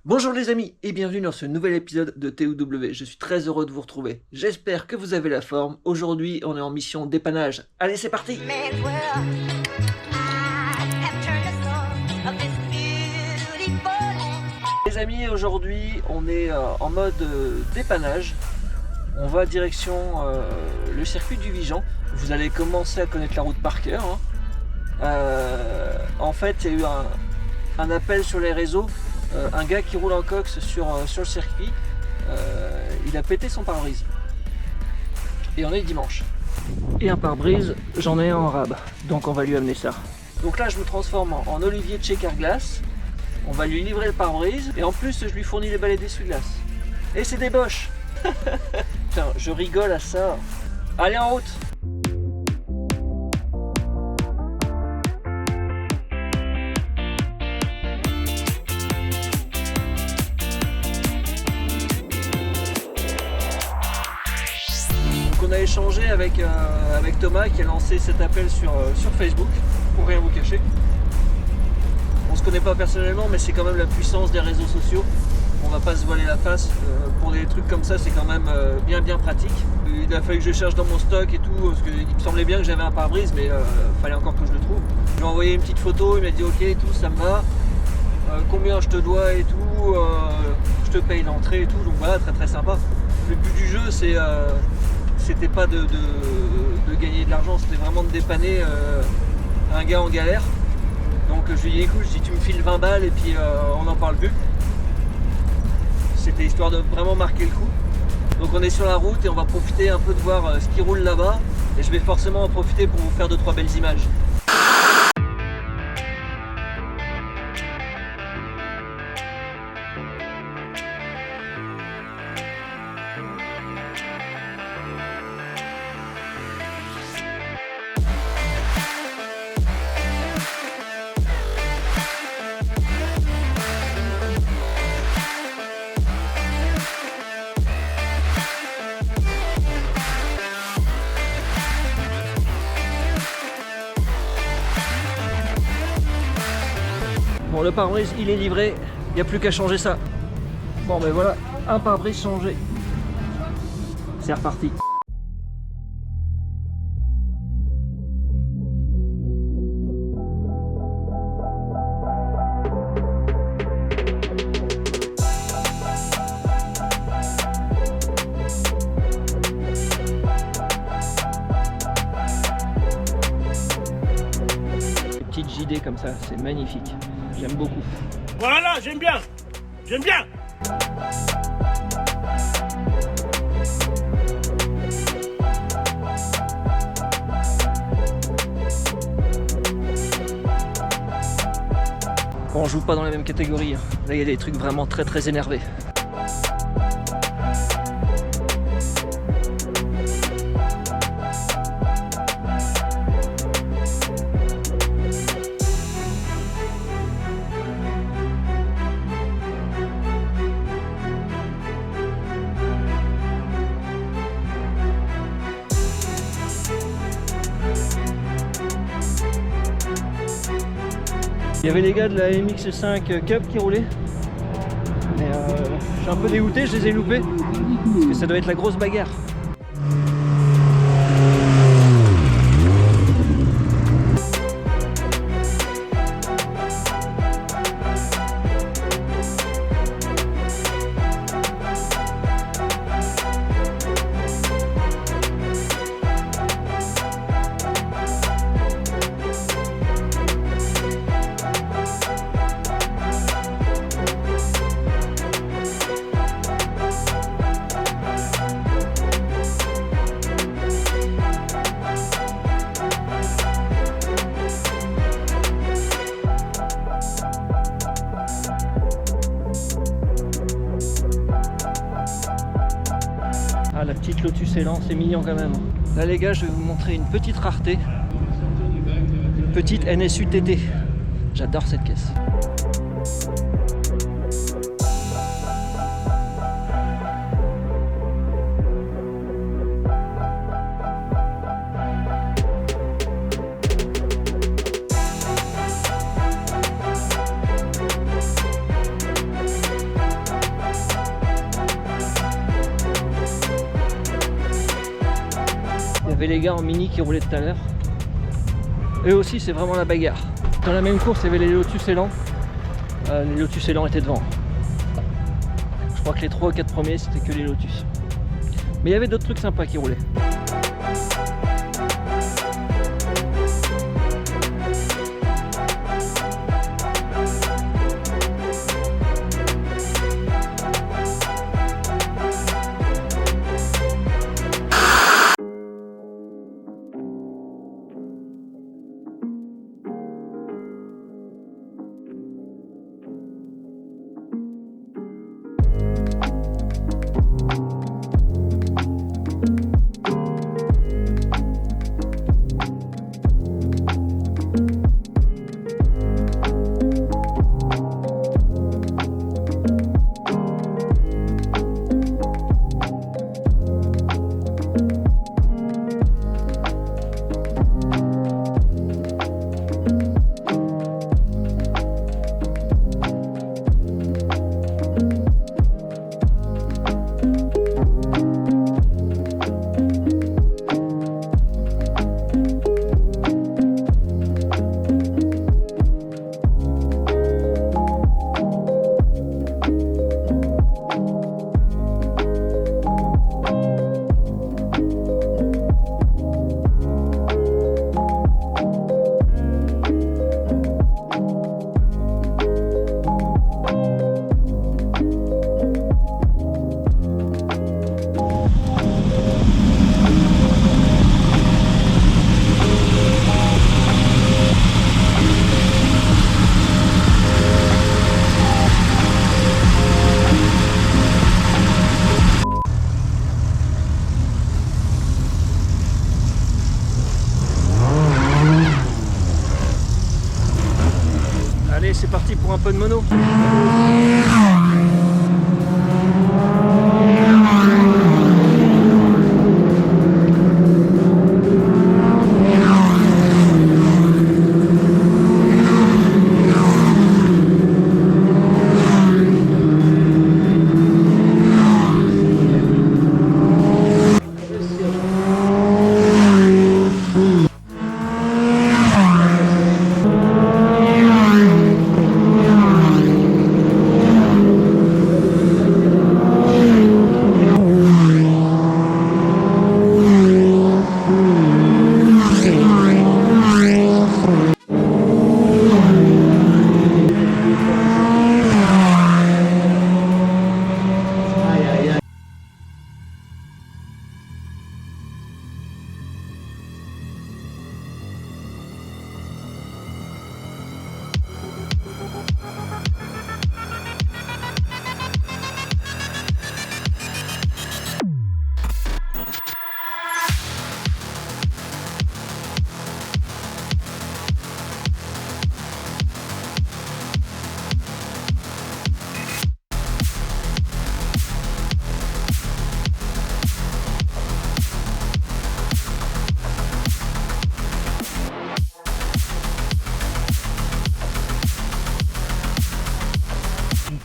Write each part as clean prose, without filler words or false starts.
Bonjour les amis et bienvenue dans ce nouvel épisode de TOW. Je suis très heureux de vous retrouver. J'espère que vous avez la forme. Aujourd'hui, on est en mission dépannage. Allez, c'est parti! Les amis, aujourd'hui, on est en mode dépannage. On va direction le circuit du Vigan. Vous allez commencer à connaître la route par cœur. En fait, il y a eu un appel sur les réseaux. Un gars qui roule en cox sur le circuit, il a pété son pare-brise. Et on est dimanche. Et un pare-brise, j'en ai un en rab. Donc on va lui amener ça. Donc là, je me transforme en Olivier de chez Carglass. On va lui livrer le pare-brise. Et en plus, je lui fournis les balais d'essuie-glace. Et c'est des Bosch. Putain, je rigole à ça. Allez, en route! On a échangé avec Thomas qui a lancé cet appel sur Facebook, pour rien vous cacher. On se connaît pas personnellement, mais c'est quand même la puissance des réseaux sociaux. On va pas se voiler la face. Pour des trucs comme ça, c'est quand même bien pratique. Il a fallu que je cherche dans mon stock et tout, parce qu'il me semblait bien que j'avais un pare-brise, mais fallait encore que je le trouve. Je lui ai envoyé une petite photo, il m'a dit ok, tout ça me va. Combien je te dois et tout, je te paye l'entrée et tout, donc voilà, très sympa. Le but du jeu, c'était pas de gagner de l'argent, c'était vraiment de dépanner un gars en galère. Donc je lui ai dit écoute, tu me files 20 balles et puis on n'en parle plus. C'était histoire de vraiment marquer le coup. Donc on est sur la route et on va profiter un peu de voir ce qui roule là-bas. Et je vais forcément en profiter pour vous faire 2-3 belles images. Bon, le pare-brise il est livré, il n'y a plus qu'à changer ça. Bon ben voilà, un pare-brise changé. C'est reparti. Des petites JD comme ça, c'est magnifique. J'aime beaucoup. Voilà, j'aime bien. J'aime bien. Bon, on joue pas dans les mêmes catégories. Là, il y a des trucs vraiment très énervés. Il y avait les gars de la MX5 Cup qui roulaient. Mais je suis un peu dégoûté, je les ai loupés. Parce que ça doit être la grosse bagarre. Ah, la petite Lotus Elan, c'est mignon quand même. Là les gars, je vais vous montrer une petite rareté. Une petite NSU TT. J'adore cette caisse. avait les gars en mini qui roulaient tout à l'heure. Eux aussi, c'est vraiment la bagarre. Dans la même course, il y avait les Lotus Elan. Les Lotus Elan étaient devant. Je crois que les 3 ou 4 premiers, c'était que les Lotus. Mais il y avait d'autres trucs sympas qui roulaient. Allez, c'est parti pour un peu de mono.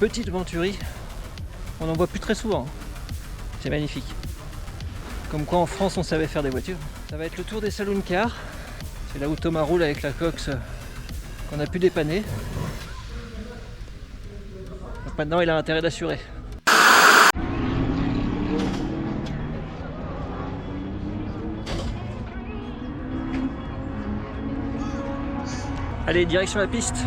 Petite Venturi, on n'en voit plus très souvent, c'est magnifique. Comme quoi en France on savait faire des voitures. Ça va être le tour des saloon cars, c'est là où Thomas roule avec la Cox qu'on a pu dépanner. Donc maintenant il a intérêt d'assurer. Allez, direction la piste.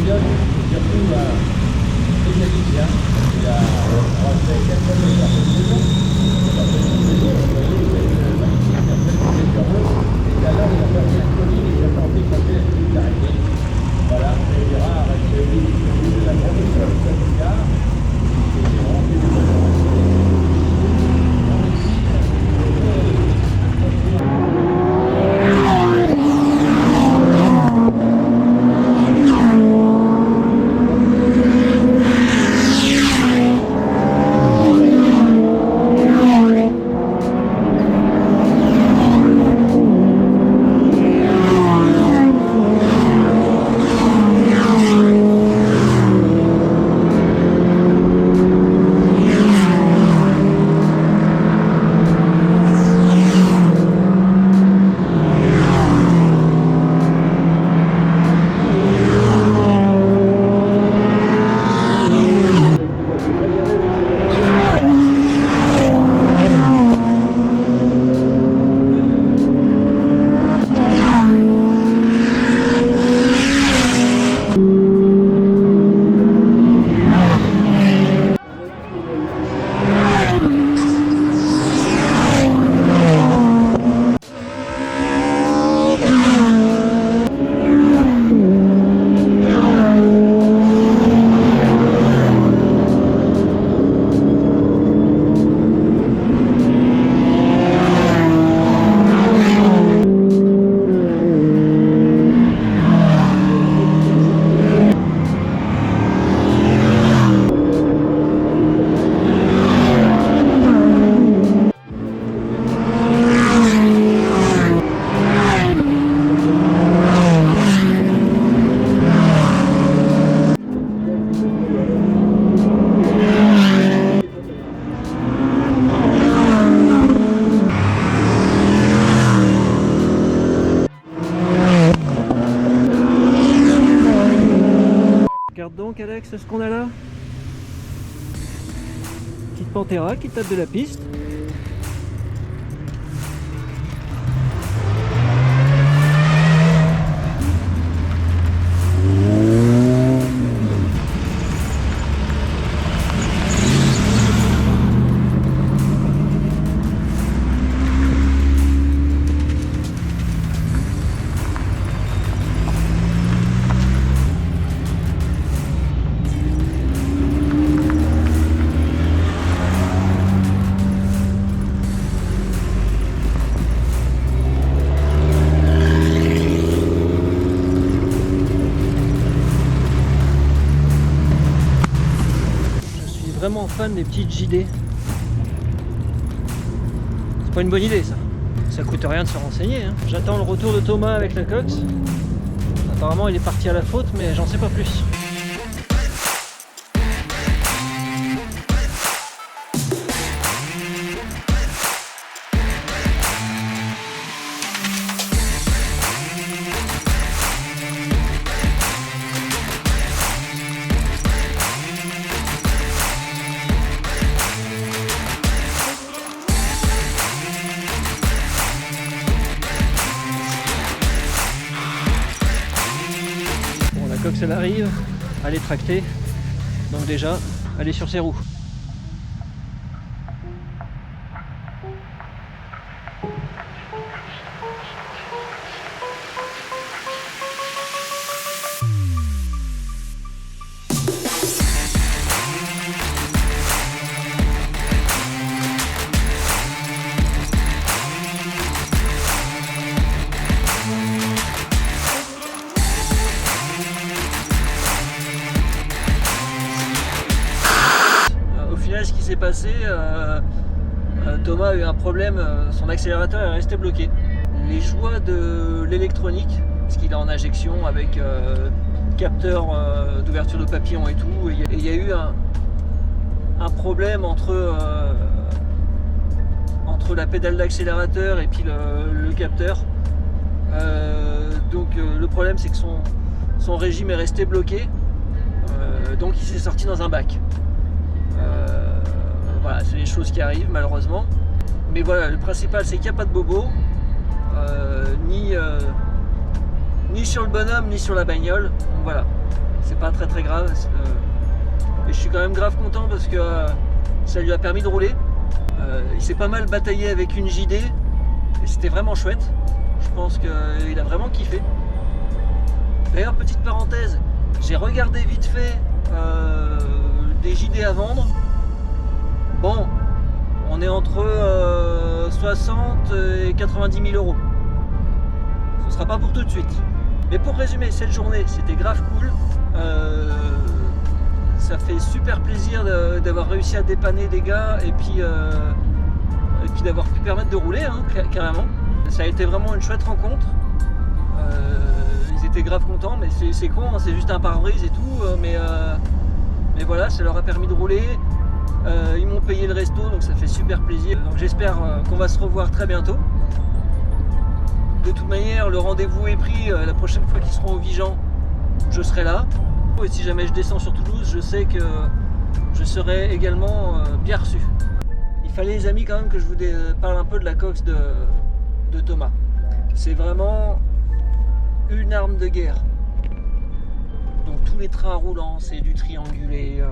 pilote, surtout les médicaments. donc Alex, ce qu'on a là? Petite Pantera qui tape de la piste. Vraiment fan des petites JD. C'est pas une bonne idée ça. Ça coûte rien de se renseigner. Hein. J'attends le retour de Thomas avec la Cox. Apparemment il est parti à la faute mais j'en sais pas plus. Cox elle arrive, elle est tractée, donc déjà elle est sur ses roues. Ce qui s'est passé, Thomas a eu un problème, son accélérateur est resté bloqué. Les joies de l'électronique, parce qu'il est en injection avec capteur d'ouverture de papillon et tout, et il y a eu un problème entre la pédale d'accélérateur et puis le capteur. Donc le problème c'est que son régime est resté bloqué, donc il s'est sorti dans un bac. Voilà, c'est les choses qui arrivent malheureusement. Mais voilà, le principal c'est qu'il n'y a pas de bobo, ni sur le bonhomme ni sur la bagnole. Donc voilà, c'est pas très grave. Et je suis quand même grave content parce que ça lui a permis de rouler. Il s'est pas mal bataillé avec une JD et c'était vraiment chouette. Je pense qu'il a vraiment kiffé. D'ailleurs, petite parenthèse, j'ai regardé vite fait des JD à vendre. Bon, on est entre 60 et 90 000 euros. Ce sera pas pour tout de suite. Mais pour résumer, cette journée, c'était grave cool. Ça fait super plaisir d'avoir réussi à dépanner des gars et puis d'avoir pu permettre de rouler, hein, carrément. Ça a été vraiment une chouette rencontre. Ils étaient grave contents, mais c'est con, hein, c'est juste un pare-brise et tout. Mais voilà, ça leur a permis de rouler. Ils m'ont payé le resto, donc ça fait super plaisir. Donc j'espère qu'on va se revoir très bientôt. De toute manière, le rendez-vous est pris. La prochaine fois qu'ils seront au Vigan, je serai là. Et si jamais je descends sur Toulouse, je sais que je serai également bien reçu. Il fallait, les amis, quand même que je vous parle un peu de la Cox de Thomas. C'est vraiment une arme de guerre. Donc tous les trains roulants, c'est du triangulé.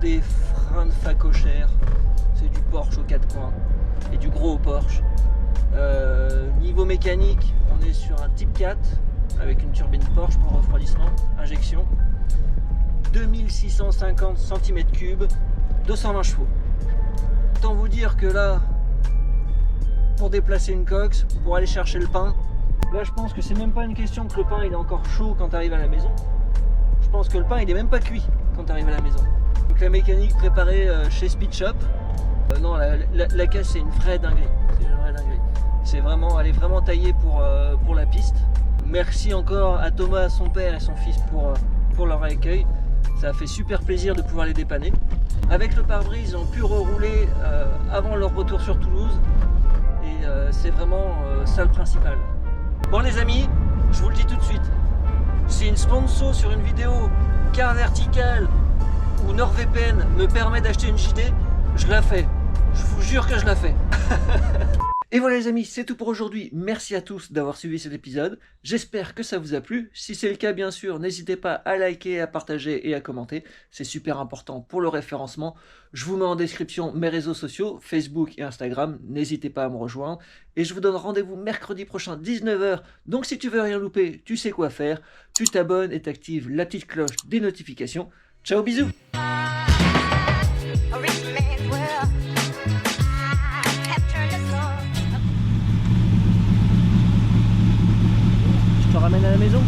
Des freins de facochère, c'est du Porsche aux 4 coins et du gros Porsche. Niveau mécanique, on est sur un Type 4 avec une turbine Porsche pour refroidissement, injection, 2650 cm3, 220 chevaux. Autant vous dire que là, pour déplacer une Cox, pour aller chercher le pain, là je pense que c'est même pas une question que le pain il est encore chaud quand tu arrives à la maison. Je pense que le pain il est même pas cuit quand tu arrives à la maison. Donc la mécanique préparée chez Speed Shop, non, la caisse c'est une vraie dinguerie. C'est une vraie dinguerie. C'est vraiment, elle est vraiment taillée pour la piste. Merci encore à Thomas, son père et son fils pour leur accueil. Ça a fait super plaisir de pouvoir les dépanner. Avec le pare-brise, ils ont pu rerouler avant leur retour sur Toulouse. Et c'est vraiment ça le principal. Bon les amis, je vous le dis tout de suite. Si une sponsor sur une vidéo Car Vertical ou NordVPN me permet d'acheter une JD, je la fais. Je vous jure que je la fais. Et voilà les amis, c'est tout pour aujourd'hui. Merci à tous d'avoir suivi cet épisode. J'espère que ça vous a plu. Si c'est le cas, bien sûr, n'hésitez pas à liker, à partager et à commenter. C'est super important pour le référencement. Je vous mets en description mes réseaux sociaux, Facebook et Instagram. N'hésitez pas à me rejoindre. Et je vous donne rendez-vous mercredi prochain, 19h. Donc si tu veux rien louper, tu sais quoi faire. Tu t'abonnes et t'actives la petite cloche des notifications. Ciao, bisous! Je te ramène à la maison.